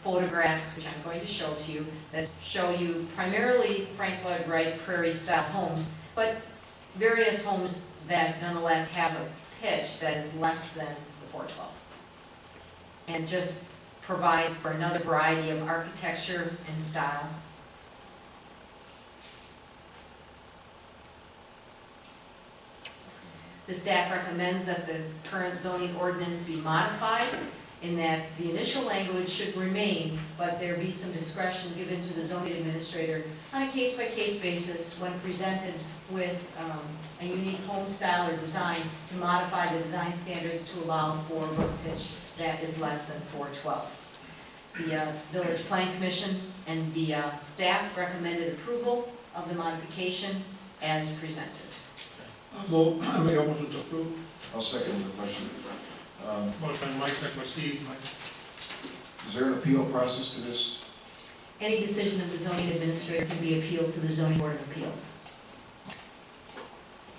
photographs, which I'm going to show to you, that show you primarily Frank Lloyd Wright prairie-style homes, but various homes that nonetheless have a pitch that is less than the 412. And just provides for another variety of architecture and style. The staff recommends that the current zoning ordinance be modified in that the initial language should remain, but there be some discretion given to the zoning administrator on a case-by-case basis when presented with a unique home style or design to modify the design standards to allow for roof pitch that is less than 412. The Village Plan Commission and the staff recommended approval of the modification as presented. I make a motion to approve. I'll second the question. Motion by Mike, second by Steve. Mike. Is there an appeal process to this? Any decision of the zoning administrator can be appealed to the zoning board of appeals.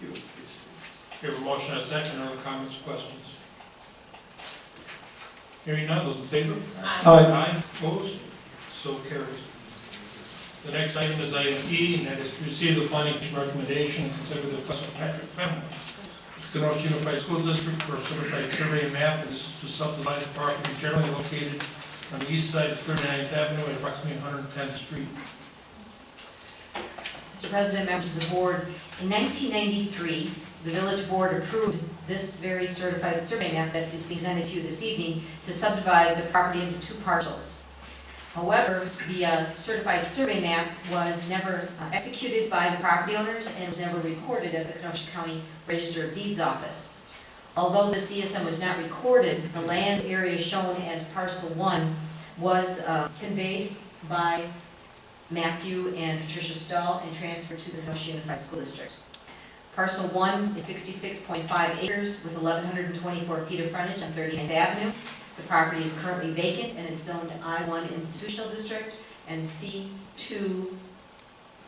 Thank you. We have a motion and a second. Other comments or questions? Hearing none, those in favor? Aye. Opposed? So carries. The next item is item E, and that is to receive the planning commission recommendation and consider the request of Patrick Fenwick, Kenosha Unified School District for a certified survey map. This is to subdivide the property generally located on the east side of 39th Avenue at approximately 110th Street. Mr. President, members of the board, in 1993, the village board approved this very certified survey map that is presented to you this evening to subdivide the property into 2 parcels. However, the certified survey map was never executed by the property owners and was never recorded at the Kenosha County Register of Deeds office. Although the CSM was not recorded, the land area shown as parcel 1 was conveyed by Matthew and Patricia Stahl and transferred to the Kenosha Unified School District. Parcel 1 is 66.5 acres with 1,124 feet of frontage on 39th Avenue. The property is currently vacant and it's zoned I-1 Institutional District and C2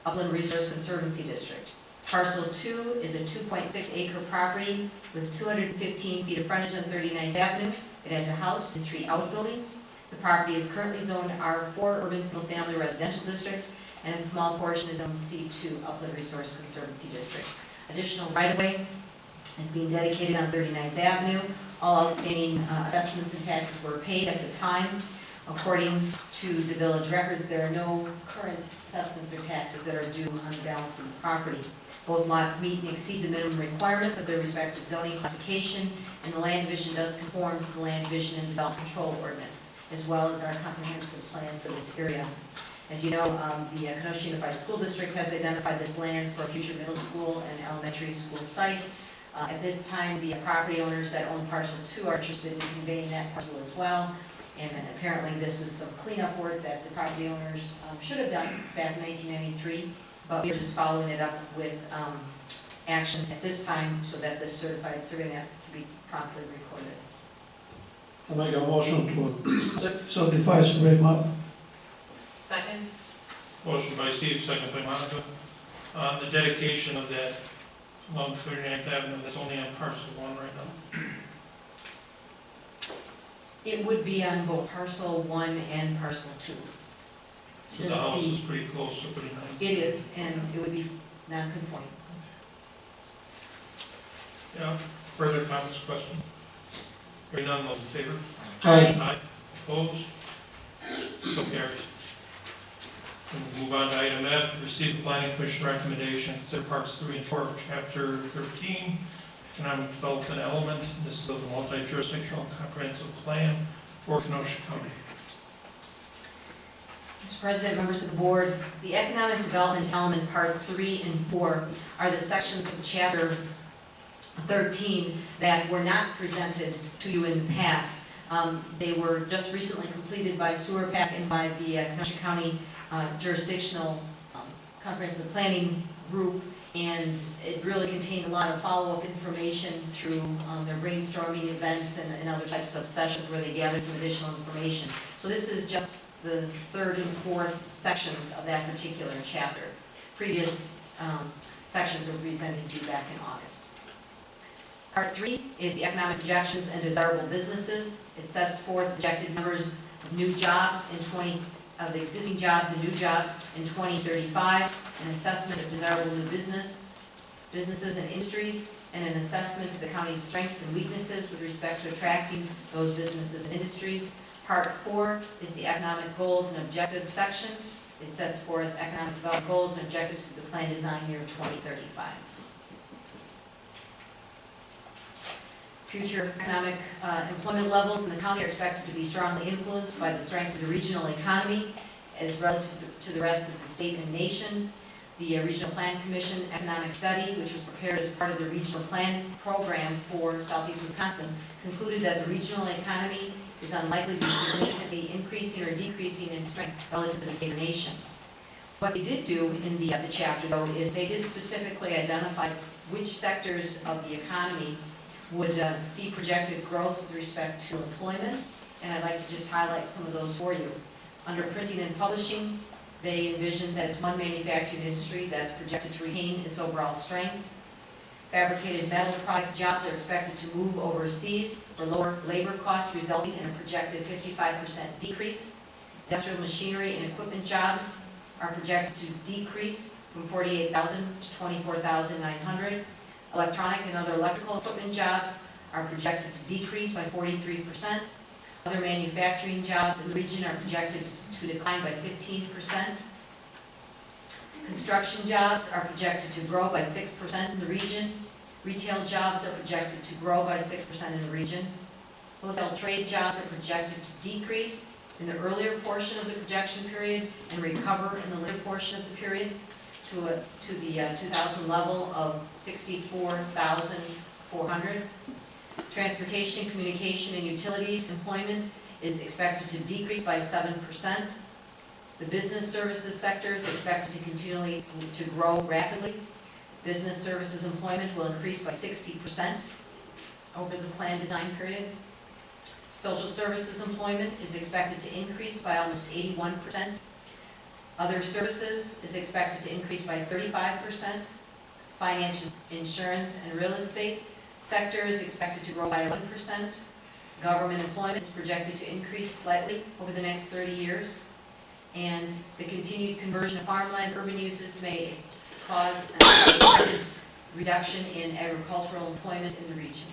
Upland Resource Conservancy District. Parcel 2 is a 2.6 acre property with 215 feet of frontage on 39th Avenue. It has a house and 3 outbuildings. The property is currently zoned R4 Urban Single Family Residential District and a small portion is zoned C2 Upland Resource Conservancy District. Additional right-of-way is being dedicated on 39th Avenue. All outstanding assessments and taxes were paid at the time. According to the village records, there are no current assessments or taxes that are due on the balance of the property. Both lots meet and exceed the minimum requirements of their respective zoning classification, and the land division does conform to the land division and development control ordinance, as well as our comprehensive plan for this area. As you know, the Kenosha Unified School District has identified this land for a future middle school and elementary school site. At this time, the property owners that own parcel 2 are interested in conveying that parcel as well. And apparently this was some cleanup work that the property owners should have done back in 1993, but we're just following it up with action at this time so that this certified survey map can be promptly recorded. I make a motion to certify survey map. Second. Motion by Steve, second by Monica. The dedication of that along 39th Avenue, that's only on parcel 1 right now. It would be on both parcel 1 and parcel 2. So the house is pretty close to 39th. It is, and it would be non-conforming. Yeah, further comments, questions? Hearing none, those in favor? Aye. Aye. Opposed? So carries. We'll move on to item F, receive the planning commission recommendation, consider parts 3 and 4 of chapter 13, economic development element. This is of the multi-jurisdictional comprehensive plan for Kenosha County. Mr. President, members of the board, the economic development element parts 3 and 4 are the sections of chapter 13 that were not presented to you in the past. They were just recently completed by Sewer PAC and by the Kenosha County jurisdictional comprehensive planning group, and it really contained a lot of follow-up information through their brainstorming events and other types of sessions where they gathered some additional information. So this is just the 3rd and 4th sections of that particular chapter. Previous sections were presented to you back in August. Part 3 is the economic projections and desirable businesses. It sets forth projected numbers of new jobs of existing jobs and new jobs in 2035, an assessment of desirable new businesses and industries, and an assessment of the county's strengths and weaknesses with respect to attracting those businesses and industries. Part 4 is the economic goals and objectives section. It sets forth economic development goals and objectives for the plan design year 2035. Future economic employment levels in the county are expected to be strongly influenced by the strength of the regional economy as relative to the rest of the state and nation. The Regional Plan Commission economic study, which was prepared as part of the regional plan program for Southeast Wisconsin, concluded that the regional economy is unlikely to be significantly increasing or decreasing in strength relative to the state or nation. What they did do in the chapter, though, is they did specifically identify which sectors of the economy would see projected growth with respect to employment, and I'd like to just highlight some of those for you. Under printing and publishing, they envisioned that it's one manufacturing industry that's projected to retain its overall strength. Fabricated metal products jobs are expected to move overseas for lower labor costs, resulting in a projected 55% decrease. Industrial machinery and equipment jobs are projected to decrease from 48,000 to 24,900. Electronic and other electrical equipment jobs are projected to decrease by 43%. Other manufacturing jobs in the region are projected to decline by 15%. Construction jobs are projected to grow by 6% in the region. Retail jobs are projected to grow by 6% in the region. Wholesale trade jobs are projected to decrease in the earlier portion of the projection period and recover in the later portion of the period to the 2000 level of 64,400. Transportation, communication, and utilities employment is expected to decrease by 7%. The business services sector is expected to continually to grow rapidly. Business services employment will increase by 60% over the plan design period. Social services employment is expected to increase by almost 81%. Other services is expected to increase by 35%. Finance, insurance, and real estate sector is expected to grow by 11%. Government employment is projected to increase slightly over the next 30 years. And the continued conversion of farmland urban uses may cause a reduction in agricultural employment in the region.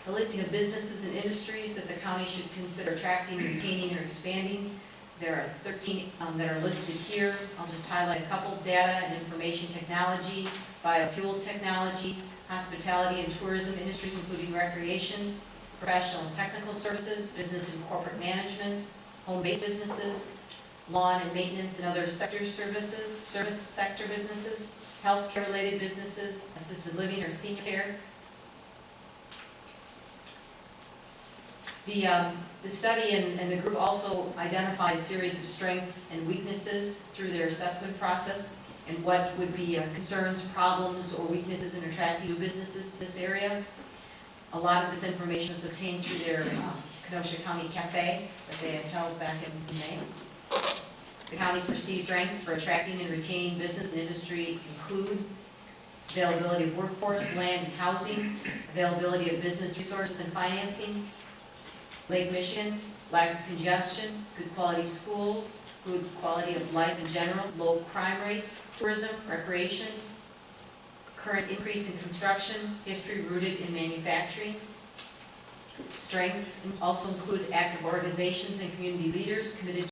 The listing of businesses and industries that the county should consider attracting, retaining, or expanding. There are 13 that are listed here. I'll just highlight a couple: data and information technology, biofuel technology, hospitality and tourism industries including recreation, professional and technical services, business and corporate management, home-based businesses, lawn and maintenance and other sector services, service sector businesses, healthcare-related businesses, assisted living or senior care. The study and the group also identified a series of strengths and weaknesses through their assessment process and what would be concerns, problems, or weaknesses in attracting new businesses to this area. A lot of this information was obtained through their Kenosha County Cafe that they had held back in May. The county's perceived strengths for attracting and retaining business and industry include availability of workforce, land, and housing, availability of business resources and financing, Lake Michigan, lack of congestion, good quality schools, good quality of life in general, low crime rate, tourism, recreation, current increase in construction, history rooted in manufacturing. Strengths also include active organizations and community leaders committed